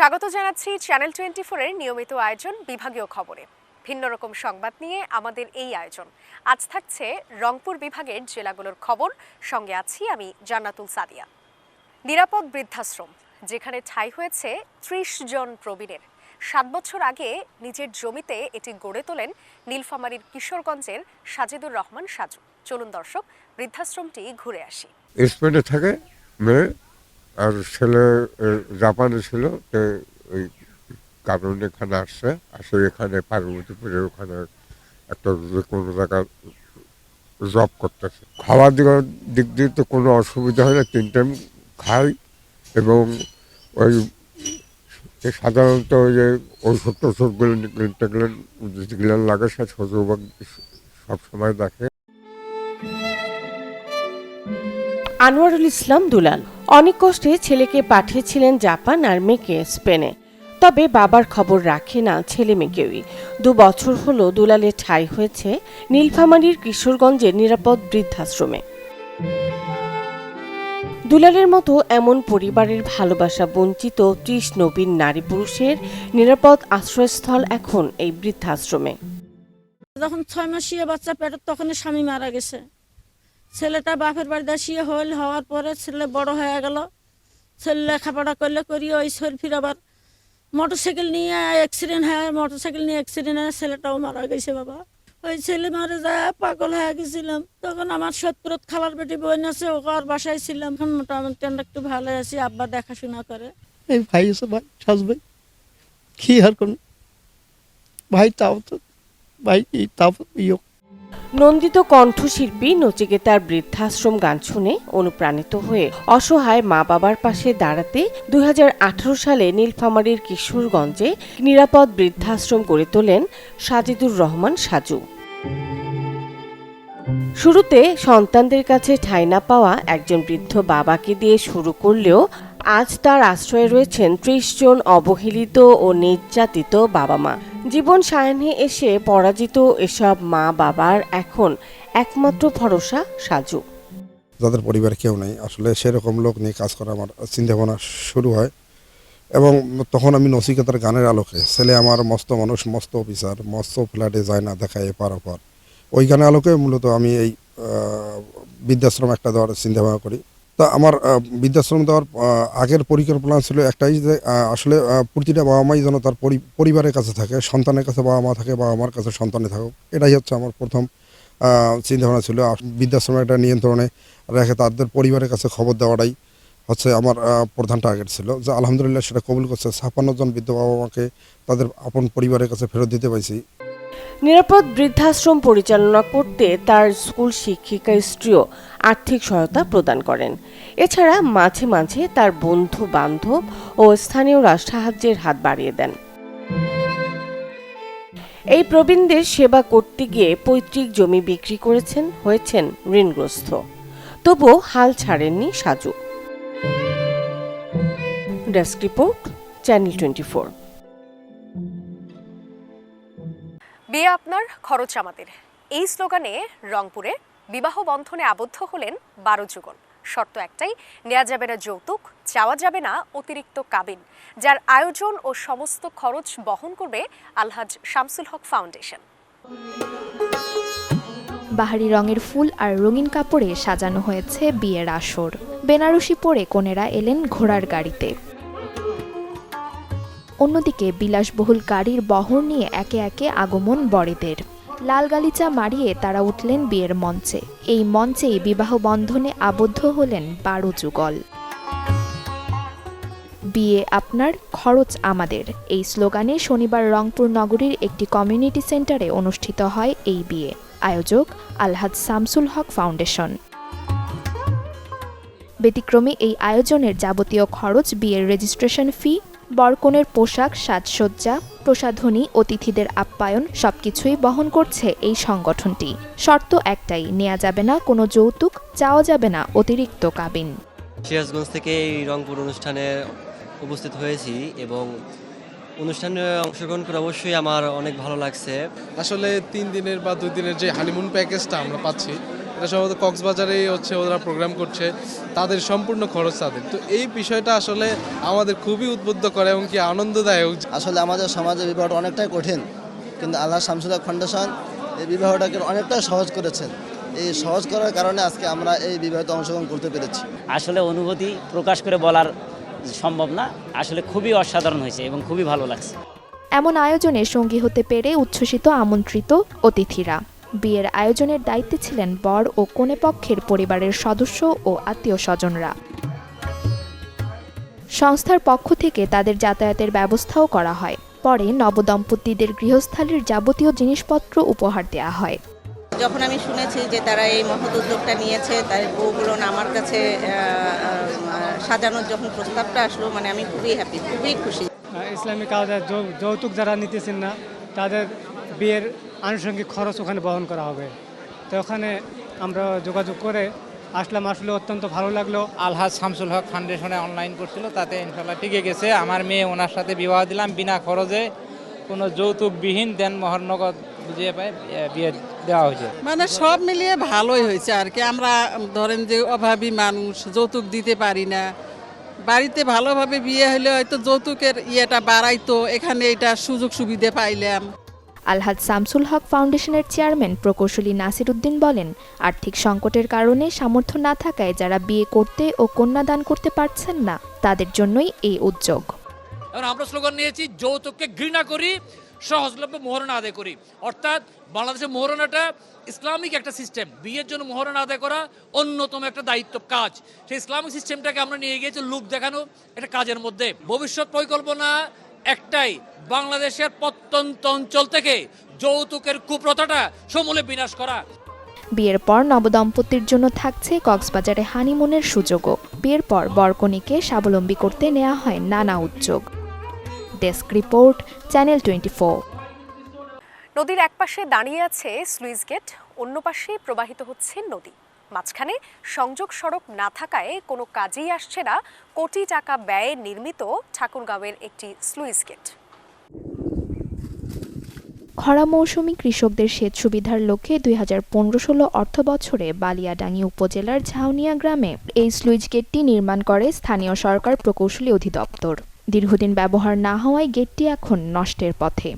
স্বাগত জানাচ্ছি চ্যানেল 24 এর নিয়মিত আয়োজন বিভাগীয় খবরে। ভিন্ন রকম সংবাদ নিয়ে আমাদের এই আয়োজন। আজ থাকছে রংপুর বিভাগের জেলাগুলোর খবর, সঙ্গে আছি আমি জান্নাতুল সাদিয়া। নিরাপদ বৃদ্ধাশ্রম, যেখানে ঠাঁই হয়েছে ৩০ জন প্রবীণের। ৭ বছর আগে নিজের জমিতে এটি গড়ে তোলেন নীলফামারীর কিশোরগঞ্জের সাজিদুর রহমান সাজু। চলুন দর্শক, বৃদ্ধাশ্রমটি ঘুরে আসি। স্পেনে থাকে মেয়ে, আর ছেলে জাপানে ছিল। ওই কারণ এখানে আসে এখানে পার্বতীপুরের ওখানে একটা যে কোনো জায়গায় জব করতেছে। খাওয়া দাওয়ার দিক দিয়ে তো কোনো অসুবিধা হয় না, 3 টাইম খাই। এবং ওই সাধারণত ওই যে ওষুধ টষুধগুলো যেগুলো লাগে সে শ্বশুরবাগ সবসময় দেখে। আনোয়ারুল ইসলাম দুলাল অনেক কষ্টে ছেলেকে পাঠিয়েছিলেন জাপান আর মেয়েকে স্পেনে। তবে বাবার খবর রাখে না ছেলে মেয়েকেই। 2 বছর হলো দুলালের ঠাঁই হয়েছে নীলফামারীর কিশোরগঞ্জের নিরাপদ বৃদ্ধাশ্রমে। দুলালের মতো এমন পরিবারের ভালোবাসা বঞ্চিত 30 নবীন নারী পুরুষের নিরাপদ আশ্রয়স্থল এখন এই বৃদ্ধাশ্রমে। যখন 6 মাসীয় বাচ্চা পেটের তখন স্বামী মারা গেছে। ছেলেটা বাপের বাড়িতে শুয়ে হওয়ার পরে ছেলে বড় হয়ে গেল। ছেলে লেখাপড়া করি ওই ফির আবার মোটরসাইকেল নিয়ে অ্যাক্সিডেন্ট হয়, ছেলেটাও মারা গেছে। বাবা ওই ছেলে মারা যায় পাগল হয়ে গেছিলাম। তখন আমার সৎপুরত খালার বেটি বোন আছে, ওকে আর বাসায় ছিলাম। এখন মোটামুটি একটু ভালো আছি, আব্বা দেখাশোনা করে। এই ভাই আছে, ভাই সাজ ভাই কি আর কোন ভাই তাও তো ভাই তাও নন্দিত কণ্ঠশিল্পী নচিকেতার বৃদ্ধাশ্রম গান শুনে অনুপ্রাণিত হয়ে অসহায় মা বাবার পাশে দাঁড়াতে 2018 সালে নীলফামারীর কিশোরগঞ্জে নিরাপদ বৃদ্ধাশ্রম গড়ে তোলেন সাজিদুর রহমান সাজু। শুরুতে সন্তানদের কাছে ঠাঁই না পাওয়া একজন বৃদ্ধ বাবাকে দিয়ে শুরু করলেও আজ তার আশ্রয়ে রয়েছেন 30 জন অবহেলিত ও নির্যাতিত বাবা মা। জীবন সায়াহ্নে এসে পরাজিত এসব মা বাবার এখন একমাত্র ভরসা সাজু। যাদের পরিবারে কেউ নেই, আসলে সেরকম লোক নিয়ে কাজ করা আমার চিন্তাভাবনা শুরু হয়। এবং তখন আমি নচিকেতার গানের আলোকে, ছেলে আমার মস্ত মানুষ, মস্ত অফিসার, মস্ত ফ্ল্যাটে যায় না দেখায় এপার ওপার, ওই গানের আলোকে মূলত আমি এই বৃদ্ধাশ্রম একটা দেওয়ার চিন্তাভাবনা করি। তা আমার বৃদ্ধাশ্রম দেওয়ার আগের পরিকল্পনা ছিল একটাই, যে আসলে প্রতিটা বাবা মাই যেন তার পরিবারের কাছে থাকে, সন্তানের কাছে বাবা মা থাকে, বাবা মার কাছে সন্তানে থাকুক। এটাই হচ্ছে আমার প্রথম চিন্তাভাবনা ছিল। বৃদ্ধাশ্রমে একটা নিয়ন্ত্রণে রেখে তাদের পরিবারের কাছে খবর দেওয়াটাই হচ্ছে আমার প্রধান টার্গেট ছিল। যে আলহামদুলিল্লাহ সেটা কবুল করছে। 56 জন বৃদ্ধ বাবা মাকে তাদের আপন পরিবারের কাছে ফেরত দিতে পারছি। নিরাপদ বৃদ্ধাশ্রম পরিচালনা করতে তার স্কুল শিক্ষিকা স্ত্রীও আর্থিক সহায়তা প্রদান করেন। এছাড়া মাঝে মাঝে তার বন্ধু বান্ধব ও স্থানীয়রা সাহায্যের হাত বাড়িয়ে দেন। এই প্রবীণদের সেবা করতে গিয়ে পৈতৃক জমি বিক্রি করেছেন, হয়েছেন ঋণগ্রস্ত। তবুও হাল ছাড়েননি সাজু। Desk report, channel 24। বিয়ে আপনার, খরচ আমাদের, এই স্লোগানে রংপুরে বিবাহ বন্ধনে আবদ্ধ হলেন 12 যুগল। শর্ত একটাই, নেওয়া যাবে না যৌতুক, চাওয়া যাবে না অতিরিক্ত কাবিন, যার আয়োজন ও সমস্ত খরচ বহন করবে আলহাজ শামসুল হক ফাউন্ডেশন। বাহারি রঙের ফুল আর রঙিন কাপড়ে সাজানো হয়েছে বিয়ের আসর। বেনারসি পরে কনেরা এলেন ঘোড়ার গাড়িতে। অন্যদিকে বিলাসবহুল গাড়ির বহর নিয়ে একে একে আগমন বরেদের। লাল গালিচা মারিয়ে তারা উঠলেন বিয়ের মঞ্চে। এই মঞ্চেই বিবাহ বন্ধনে আবদ্ধ হলেন 12 যুগল। বিয়ে আপনার, খরচ আমাদের, এই স্লোগানে শনিবার রংপুর নগরীর একটি কমিউনিটি সেন্টারে অনুষ্ঠিত হয় এই বিয়ে। আয়োজক আলহাজ শামসুল হক ফাউন্ডেশন। ব্যতিক্রমী এই আয়োজনের যাবতীয় খরচ, বিয়ের রেজিস্ট্রেশন ফি, বরকনের পোশাক, সাজসজ্জা, প্রসাধনী, অতিথিদের আপ্যায়ন সবকিছুই বহন করছে এই সংগঠনটি। শর্ত একটাই, নেওয়া যাবে না কোনো যৌতুক, চাওয়া যাবে না অতিরিক্ত কাবিন। সিরাজগঞ্জ থেকে এই রংপুর অনুষ্ঠানে উপস্থিত হয়েছি এবং অনুষ্ঠানে অংশগ্রহণ করে অবশ্যই আমার অনেক ভালো লাগছে। আসলে 3 দিনের বা 2 দিনের যে হানিমুন প্যাকেজটা আমরা পাচ্ছি, এটা সম্ভবত কক্সবাজারেই হচ্ছে ওরা প্রোগ্রাম করছে, তাদের সম্পূর্ণ খরচ তাদের। তো এই বিষয়টা আসলে আমাদের খুবই উদ্বুদ্ধ করে এবং কি আনন্দদায়ক। আসলে আমাদের সমাজে বিবাহটা অনেকটাই কঠিন, কিন্তু আল্লাহ শামসুল হক ফাউন্ডেশন এই বিবাহটাকে অনেকটাই সহজ করেছেন। এই সহজ করার কারণে আজকে আমরা এই বিবাহতে অংশগ্রহণ করতে পেরেছি। আসলে অনুভূতি প্রকাশ করে বলার সম্ভব না, আসলে খুবই অসাধারণ হয়েছে এবং খুবই ভালো লাগছে। এমন আয়োজনে সঙ্গী হতে পেরে উচ্ছ্বসিত আমন্ত্রিত অতিথিরা। বিয়ের আয়োজনের দায়িত্বে ছিলেন বর ও কনে পক্ষের পরিবারের সদস্য ও আত্মীয় স্বজনরা। সংস্থার পক্ষ থেকে তাদের যাতায়াতের ব্যবস্থাও করা হয়। পরে নবদম্পতিদের গৃহস্থালির যাবতীয় জিনিসপত্র উপহার দেওয়া হয়। যখন আমি শুনেছি যে তারা এই মহৎ উদ্যোগটা নিয়েছে, তার বউগুলো আমার কাছে সাজানোর যখন প্রস্তাবটা আসলো, মানে আমি খুবই হ্যাপি, খুবই খুশি। ইসলামিক কায়দায় যৌতুক যারা নিতেছেন না তাদের বিয়ের আনুষঙ্গিক খরচ ওখানে বহন করা হবে। তো ওখানে আমরা যোগাযোগ করে আসলাম, আসলে অত্যন্ত ভালো লাগলো। আলহাজ শামসুল হক ফাউন্ডেশনে অনলাইন করছিল, তাতে ইনশাল্লাহ টিকে গেছে। আমার মেয়ে ওনার সাথে বিবাহ দিলাম বিনা খরচে, কোনো যৌতুকবিহীন দেন মোহর নগদ বুঝিয়ে পায় বিয়ে দেওয়া হয়েছে। মানে সব মিলিয়ে ভালোই হয়েছে আর কি। আমরা ধরেন যে অভাবী মানুষ, যৌতুক দিতে পারি না, বাড়িতে ভালোভাবে বিয়ে হলে হয়তো যৌতুকের ইয়েটা বাড়াইতো, এখানে এটা সুযোগ সুবিধা পাইলাম। আলহাজ শামসুল হক ফাউন্ডেশনের চেয়ারম্যান প্রকৌশলী নাসির উদ্দিন বলেন, আর্থিক সংকটের কারণে সামর্থ্য না থাকায় যারা বিয়ে করতে ও কন্যাদান করতে পারছেন না, তাদের জন্যই এই উদ্যোগ। আমরা স্লোগান নিয়েছি, যৌতুককে ঘৃণা করি, সহজলভ্য মোহরানা আদায় করি। অর্থাৎ বাংলাদেশের মোহরানাটা ইসলামিক একটা সিস্টেম, বিয়ের জন্য মোহরানা আদায় করা অন্যতম একটা দায়িত্ব কাজ। সেই ইসলামিক সিস্টেমটাকে আমরা নিয়ে গিয়েছি লোক দেখানো একটা কাজের মধ্যে। ভবিষ্যৎ পরিকল্পনা একটাই, বাংলাদেশের প্রত্যন্ত অঞ্চল থেকে যৌতুকের কুপ্রথাটা সমূলে বিনাশ করা। বিয়ের পর নবদম্পতির জন্য থাকছে কক্সবাজারে হানিমুনের সুযোগও। বিয়ের পর বরকনেকে স্বাবলম্বী করতে নেওয়া হয় নানা উদ্যোগ। Desk report, channel 24। নদীর একপাশে দাঁড়িয়ে আছে স্লুইস গেট, অন্য পাশে প্রবাহিত হচ্ছে নদী। মাঝখানে সংযোগ সড়ক না থাকায় কোনো কাজেই আসছে না কোটি টাকা ব্যয়ে নির্মিত ঠাকুরগাঁওয়ের একটি স্লুইস গেট। খরা মৌসুমী কৃষকদের সেচ সুবিধার লক্ষ্যে 2015-16 অর্থবছরে বালিয়াডাঙ্গি উপজেলার ঝাউনিয়া গ্রামে এই স্লুইস গেটটি নির্মাণ করে স্থানীয় সরকার প্রকৌশলী অধিদপ্তর। দীর্ঘদিন ব্যবহার না হওয়ায় গেটটি এখন নষ্টের পথে।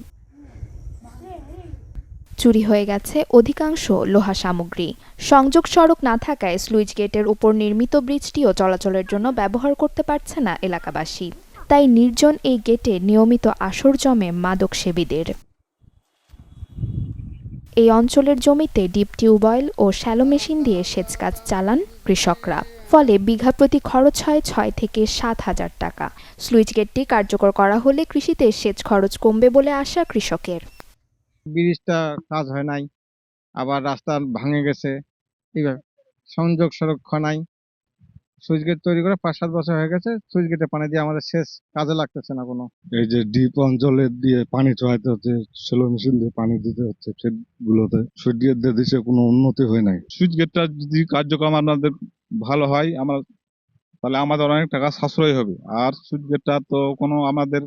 চুরি হয়ে গেছে অধিকাংশ লোহা সামগ্রী। সংযোগ সড়ক না থাকায় স্লুইস গেটের উপর নির্মিত ব্রিজটিও চলাচলের জন্য ব্যবহার করতে পারছে না এলাকাবাসী। তাই নির্জন এই গেটে নিয়মিত আসর জমে মাদক সেবীদের। এই অঞ্চলের জমিতে ডিপ টিউবওয়েল ও শ্যালো মেশিন দিয়ে সেচ কাজ চালান কৃষকরা। ফলে বিঘা প্রতি খরচ হয় 6 থেকে 7 হাজার টাকা। স্লুইস গেটটি কার্যকর করা হলে কৃষিতে সেচ খরচ কমবে বলে আশা কৃষকের। ব্রিজটা কাজ হয় নাই, আবার রাস্তা ভাঙে গেছে, সংযোগ সড়ক নাই। সুইচ গেট তৈরি করে 5-7 বছর হয়ে গেছে, সুইচ গেটে পানি দিয়ে আমাদের শেষ কাজে লাগতেছে না কোনো। এই যে ডিপ অঞ্চলে দিয়ে পানি চড়াইতে হচ্ছে, স্যালো মেশিন দিয়ে পানি দিতে হচ্ছে, সেগুলোতে সুইচ গেট দিয়ে দিচ্ছে, কোনো উন্নতি হয় নাই। সুইচ গেটটা যদি কার্যক্রম আমাদের ভালো হয়, আমরা তাহলে আমাদের অনেক টাকা সাশ্রয় হবে। আর সুইচ গেটটা তো কোনো আমাদের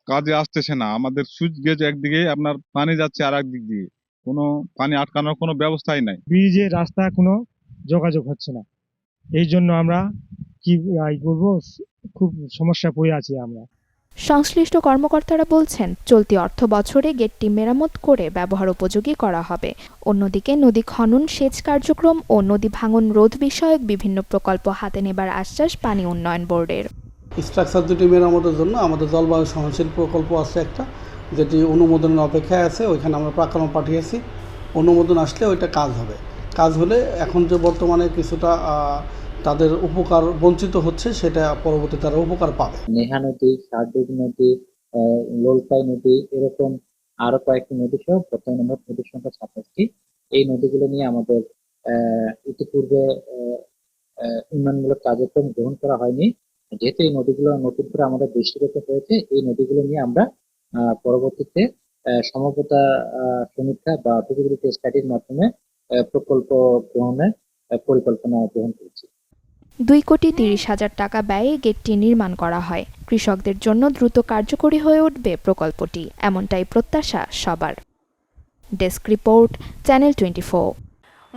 কাজে আসতেছে না। আমাদের সুইচ গেট একদিকে আপনার পানি যাচ্ছে, আর একদিক দিয়ে কোনো পানি আটকানোর কোনো ব্যবস্থাই নাই। ব্রিজে রাস্তা কোনো যোগাযোগ হচ্ছে না, এই জন্য আমরা কি করবো, খুব সমস্যা পড়ে আছি আমরা। সংশ্লিষ্ট কর্মকর্তারা বলছেন, চলতি অর্থ বছরে গেটটি মেরামত করে ব্যবহার উপযোগী করা হবে। অন্যদিকে নদী খনন, সেচ কার্যক্রম ও নদী ভাঙন রোধ বিষয়ক বিভিন্ন প্রকল্প হাতে নেবার আশ্বাস পানি উন্নয়ন বোর্ডের। স্ট্রাকচার দুটি মেরামতের জন্য আমাদের জলবায়ু সহনশীল প্রকল্প আছে একটা, যেটি অনুমোদনের অপেক্ষায় আছে। ওইখানে আমরা প্রাক্কলন পাঠিয়েছি, অনুমোদন আসলে ওইটা কাজ হবে। কাজ হলে এখন যে বর্তমানে কিছুটা তাদের উপকার বঞ্চিত হচ্ছে, সেটা পরবর্তী তারা উপকার পাবে। নেহা নদী, শারদুগ নদী, লোলপাই নদী, এরকম আরো কয়েকটি নদী সহ বর্তমানে মোট নদীর সংখ্যা 27টি। এই নদীগুলো নিয়ে আমাদের ইতিপূর্বে উন্নয়নমূলক কার্যক্রম গ্রহণ করা হয়নি। যেহেতু এই নদীগুলো নতুন করে আমাদের দৃষ্টিগত হয়েছে, এই নদীগুলো নিয়ে আমরা পরবর্তীতে সমঝোতা সমীক্ষা বা ফিজিবিলিটি স্টাডির মাধ্যমে প্রকল্প গ্রহণের পরিকল্পনা গ্রহণ করেছি। 2,30,00,000 টাকা ব্যয়ে গেটটি নির্মাণ করা হয়। কৃষকদের জন্য দ্রুত কার্যকরী হয়ে উঠবে প্রকল্পটি, এমনটাই প্রত্যাশা সবার। Desk report, channel 24।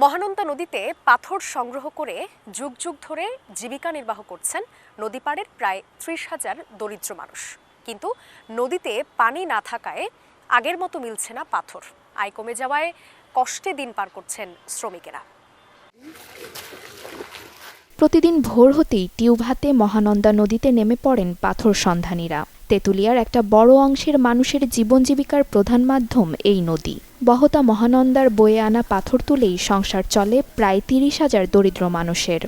মহানন্দা নদীতে পাথর সংগ্রহ করে যুগ যুগ ধরে জীবিকা নির্বাহ করছেন নদীপাড়ের প্রায় ৩০,০০০ দরিদ্র মানুষ। কিন্তু নদীতে পানি না থাকায় আগের মতো মিলছে না পাথর। আয় কমে যাওয়ায় কষ্টে দিন পার করছেন শ্রমিকেরা। প্রতিদিন ভোর হতেই টিউব হাতে মহানন্দা নদীতে নেমে পড়েন পাথর সন্ধানীরা। তেঁতুলিয়ার একটা বড় অংশের মানুষের জীবন জীবিকার প্রধান মাধ্যম এই নদী। বহতা মহানন্দার বয়ে আনা পাথর তুলেই সংসার চলে প্রায় ৩০,০০০ দরিদ্র মানুষের।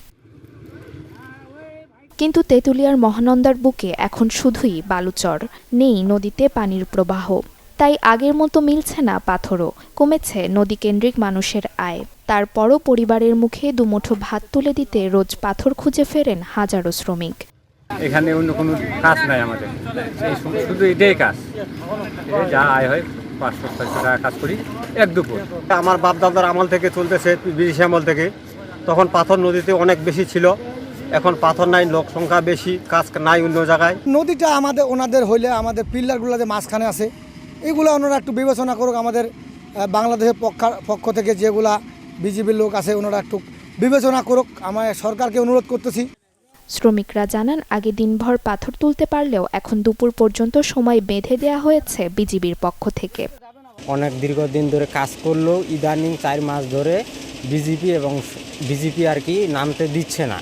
কিন্তু তেঁতুলিয়ার মহানন্দার বুকে এখন শুধুই বালুচর, নেই নদীতে পানির প্রবাহ। তাই আগের মতো মিলছে না পাথরও, কমেছে নদীকেন্দ্রিক মানুষের আয়। তারপরও পরিবারের মুখে দুমুঠো ভাত তুলে দিতে রোজ পাথর খুঁজে ফেরেন হাজারো শ্রমিক। এখানে অন্য কোনো কাজ নাই আমাদের, শুধু এটাই কাজ। যা আয় হয় ৫০০-৬০০ টাকা কাজ করি এক দুপুর। আমার বাপ দাদার আমল থেকে চলতেছে, ব্রিটিশ আমল থেকে। তখন পাথর নদীতে অনেক বেশি ছিল, এখন পাথর নাই, লোক সংখ্যা বেশি, কাজ নাই অন্য জায়গায়। নদীটা ওনাদের হইলে আমাদের পিল্লারগুলো যে মাঝখানে আছে এগুলো ওনারা একটু বিবেচনা করুক। আমাদের বাংলাদেশের পক্ষ থেকে যেগুলা বিজেপির লোক আছে ওনারা একটু বিবেচনা করুক, আমার সরকারকে অনুরোধ করতেছি। শ্রমিকরা জানান, আগে দিনভর পাথর তুলতে পারলেও এখন দুপুর পর্যন্ত সময় বেঁধে দেয়া হয়েছে বিজিবির পক্ষ থেকে। অনেক দীর্ঘদিন ধরে কাজ করলেও ইদানিং ৪ মাস ধরে বিজেপি আর কি নামতে দিচ্ছে না,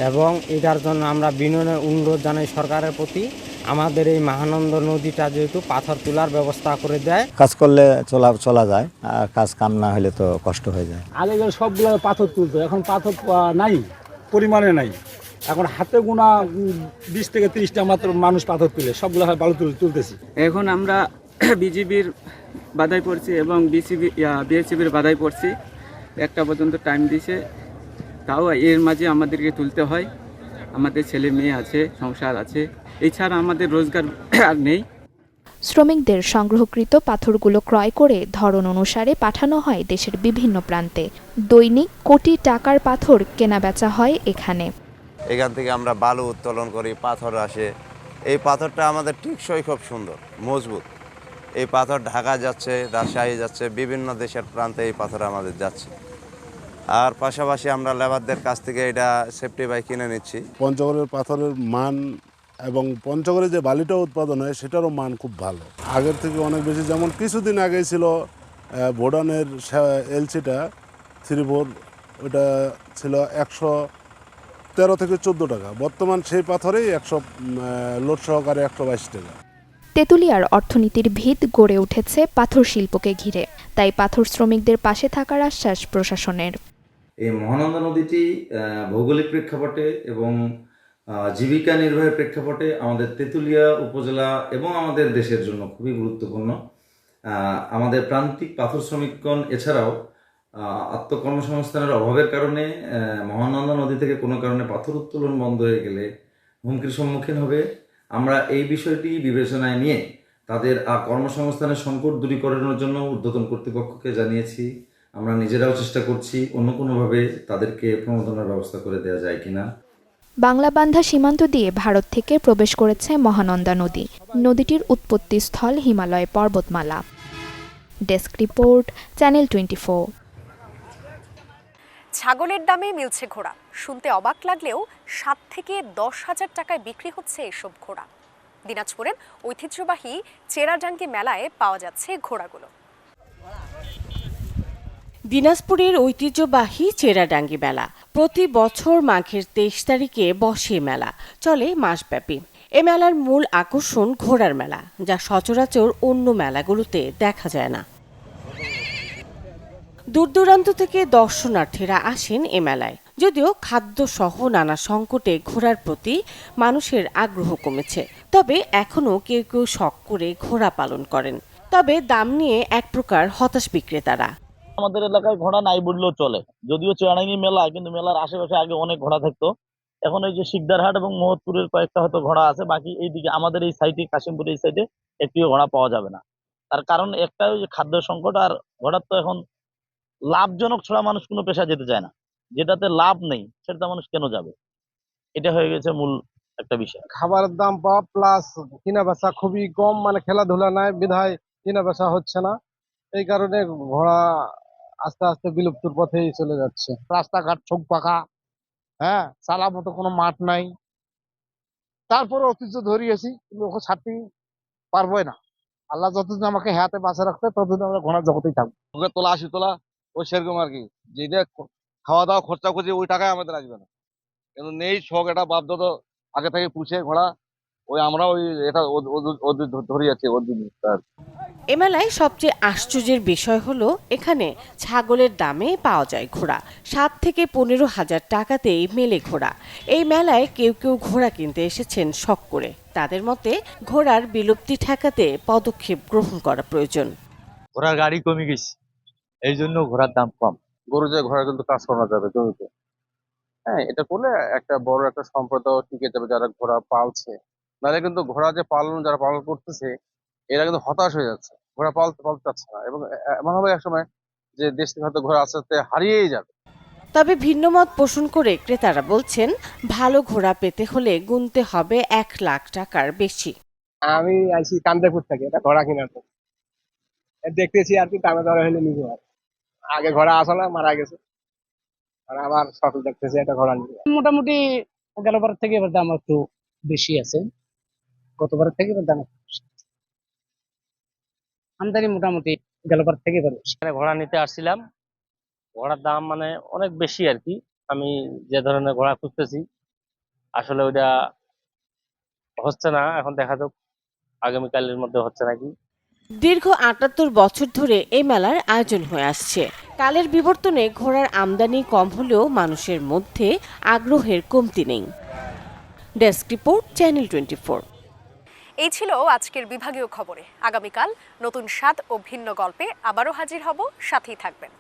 এবং এটার জন্য আমরা বিনয়ের অনুরোধ জানাই সরকারের প্রতি। আমাদের এই মহানন্দা নদীটা যেহেতু পাথর তোলার ব্যবস্থা করে দেয়, কাজ করলে চলা যায়, আর কাজ কাম না হলে তো কষ্ট হয়ে যায়। আগে সবগুলো পাথর তুলতো, এখন পাথর নাই, পরিমাণে নাই। এখন হাতে গোনা ২০ থেকে ৩০টা মাত্র মানুষ পাথর তুলে, সবগুলো বালু তুলতেছি। এখন আমরা বিজিবির বাধাই পড়ছি এবং বিএসএফের বাধাই পড়ছি। ১টা পর্যন্ত টাইম দিয়েছে, তাও এর মাঝে আমাদেরকে তুলতে হয়। আমাদের ছেলে মেয়ে আছে, সংসার আছে, এছাড়া আমাদের রোজগার আর নেই। শ্রমিকদের সংগ্রহকৃত পাথরগুলো ক্রয় করে ধরন অনুসারে পাঠানো হয় দেশের বিভিন্ন প্রান্তে। দৈনিক কোটি টাকার পাথর কেনাবেচা হয় এখানে। এখান থেকে আমরা বালু উত্তোলন করি, পাথর আসে। এই পাথরটা আমাদের টিকসই খুব সুন্দর, মজবুত। এই পাথর ঢাকা যাচ্ছে, রাজশাহী যাচ্ছে, বিভিন্ন দেশের প্রান্তে এই পাথর আমাদের যাচ্ছে। আর পাশাপাশি আমরা লেবারদের কাছ থেকে এটা সেফটি বাই কিনে নিচ্ছি। পঞ্চগড়ের পাথরের মান এবং পঞ্চগড়ে যে বালিটা উৎপাদন হয় সেটারও মান খুব ভালো, আগের থেকে অনেক বেশি। যেমন কিছুদিন আগে ছিল ভোডানের এলসিটা 3/4, ওটা ছিল ১১৩ থেকে ১৪ টাকা। বর্তমান সেই পাথরেই 100 লোড সহকারে ১২২ টাকা। তেঁতুলিয়ার অর্থনীতির ভিত গড়ে উঠেছে পাথর শিল্পকে ঘিরে, তাই পাথর শ্রমিকদের পাশে থাকার আশ্বাস প্রশাসনের। এই মহানন্দা নদীটি ভৌগোলিক প্রেক্ষাপটে এবং জীবিকা নির্বাহের প্রেক্ষাপটে আমাদের তেঁতুলিয়া উপজেলা এবং আমাদের দেশের জন্য খুবই গুরুত্বপূর্ণ। আমাদের প্রান্তিক পাথর শ্রমিকগণ এছাড়াও আত্মকর্মসংস্থানের অভাবের কারণে মহানন্দা নদী থেকে কোনো কারণে পাথর উত্তোলন বন্ধ হয়ে গেলে হুমকির সম্মুখীন হবে। আমরা এই বিষয়টি বিবেচনায় নিয়ে তাদের কর্মসংস্থানের সংকট দূরীকরণের জন্য ঊর্ধ্বতন কর্তৃপক্ষকে জানিয়েছি। আমরা নিজেরাও চেষ্টা করছি অন্য কোনোভাবে তাদেরকে প্রণোদনার ব্যবস্থা করে দেওয়া যায় কিনা। বাংলাবান্ধা সীমান্ত দিয়ে ভারত থেকে প্রবেশ করেছে মহানন্দা নদী। নদীটির উৎপত্তিস্থল হিমালয় পর্বতমালা। Desk report, channel 24। ছাগলের দামে মিলছে ঘোড়া। শুনতে অবাক লাগলেও ৭ থেকে ১০,০০০ টাকায় বিক্রি হচ্ছে এসব ঘোড়া। দিনাজপুরের ঐতিহ্যবাহী চেরাডাঙ্গি মেলায় পাওয়া যাচ্ছে ঘোড়াগুলো। দিনাজপুরের ঐতিহ্যবাহী চেরাডাঙ্গি মেলা প্রতি বছর মাঘের ২৩ তারিখে বসে। মেলা চলে মাসব্যাপী। এ মেলার মূল আকর্ষণ ঘোড়ার মেলা, যা সচরাচর অন্য মেলাগুলোতে দেখা যায় না। দূর দূরান্ত থেকে দর্শনার্থীরা আসেন এ মেলায়। যদিও খাদ্য সহ নানা সংকটে ঘোড়ার প্রতি মানুষের আগ্রহ কমেছে, তবে এখনও কেউ কেউ শখ করে ঘোড়া পালন করেন। তবে দাম নিয়ে এক প্রকার হতাশ বিক্রেতারা। আমাদের এলাকায় ঘোড়া নাই বললেও চলে, যদিও চেরাডাঙ্গি মেলা, কিন্তু মেলার আশেপাশে আগে অনেক ঘোড়া থাকতো। এখন এই যে শিকদারহাট এবং মোহাম্মদপুরের কয়েকটা হয়তো ঘোড়া আছে, বাকি এইদিকে আমাদের এই সাইডে, কাশিমপুর এই সাইডে একটিও ঘোড়া পাওয়া যাবে না। তার কারণ একটা, ওই যে খাদ্য সংকট। আর ঘোড়ার তো এখন লাভজনক ছাড়া মানুষ কোনো পেশা যেতে চায় না। যেটাতে লাভ নেই সেটা মানুষ কেন যাবে, এটা হয়ে গেছে মূল একটা বিষয়। খাবারের দাম পাওয়া প্লাস কিনা বেচা খুবই কম, খেলাধুলা নাই বিধায় কিনা বেচা হচ্ছে না। এই কারণে ঘোড়া আস্তে আস্তে বিলুপ্তির পথেই চলে যাচ্ছে। রাস্তাঘাট ছোপ পাকা, হ্যাঁ, চালার মতো কোনো মাঠ নাই। তারপরে ঐতিহ্য ধরিয়েছি, কিন্তু ওকে ছাড়তে পারবোই না। আল্লাহ যতদিন আমাকে হাতে বাঁচা রাখতে ততদিন আমরা ঘোড়ার জগতেই থাকবো। ওকে তোলা 80 তোলা ওই সেরকম আর কি, যেটা খাওয়া দাওয়া খরচা করছি ওই টাকায় আমাদের আসবে না, কিন্তু নেই শখ, এটা বাপ দাদা আগে থেকে পুষে ঘোড়া, ওই আমরা ওই এটা ওদের ধরে যাচ্ছে ওর জিনিস। এ মেলায় সবচেয়ে আশ্চর্যের বিষয় হলো এখানে ছাগলের দামে পাওয়া যায় ঘোড়া। 7 থেকে 15,000 টাকাতেই মেলে ঘোড়া। এই মেলায় কেউ কেউ ঘোড়া কিনতে এসেছেন শখ করে। তাদের মতে ঘোড়ার বিলুপ্তি ঠেকাতে পদক্ষেপ গ্রহণ করা প্রয়োজন। ঘোড়ার গাড়ি কমে গেছে, এই জন্য ঘোড়ার দাম কম। গরু যে ঘোড়া কিন্তু কাজ করা যাবে জমিতে, হ্যাঁ, এটা করলে একটা বড় একটা সম্প্রদায় টিকে যাবে যারা ঘোড়া পালছে। নাহলে কিন্তু ঘোড়া যে যারা পালন করতেছে এরা কিন্তু হতাশ হয়ে যাচ্ছে, ঘোড়া পালতে চাচ্ছে না, এবং এমন হবে একসময় যে দেশ থেকে হয়তো ঘোড়া আস্তে আস্তে হারিয়েই যাবে। তবে ভিন্নমত পোষণ করে ক্রেতারা বলছেন ভালো ঘোড়া পেতে হলে গুনতে হবে 1 লাখ টাকার বেশি। আমি আইছি কান্দাপুর থেকে, এটা ঘোড়া কেনার জন্য দেখতেছি আর কি, দামে দরে হলে নিব। আগে ঘোড়া আসলে মারা গেছে, আর আবার সফল দেখতেছি একটা ঘোড়া নিবে। মোটামুটি গেলবারের থেকে এবার দাম একটু বেশি আছে, গতবারের থেকে এবার দাম আমদানি মোটামুটি গেলবার থেকে এবার বেশি। ঘোড়া নিতে আসছিলাম, ঘোড়ার দাম মানে অনেক বেশি আর কি। আমি যে ধরনের ঘোড়া খুঁজতেছি আসলে ওইটা হচ্ছে না, এখন দেখা যাক আগামীকালের মধ্যে হচ্ছে নাকি। দীর্ঘ 78 বছর ধরে এই মেলার আয়োজন হয়ে আসছে। কালের বিবর্তনে ঘোড়ার আমদানি কম হলেও মানুষের মধ্যে আগ্রহের কমতি নেই। Desk report, channel 24। এই ছিল আজকের বিভাগীয় খবরে। আগামীকাল নতুন স্বাদ ও ভিন্ন গল্পে আবারও হাজির হব, সাথেই থাকবেন।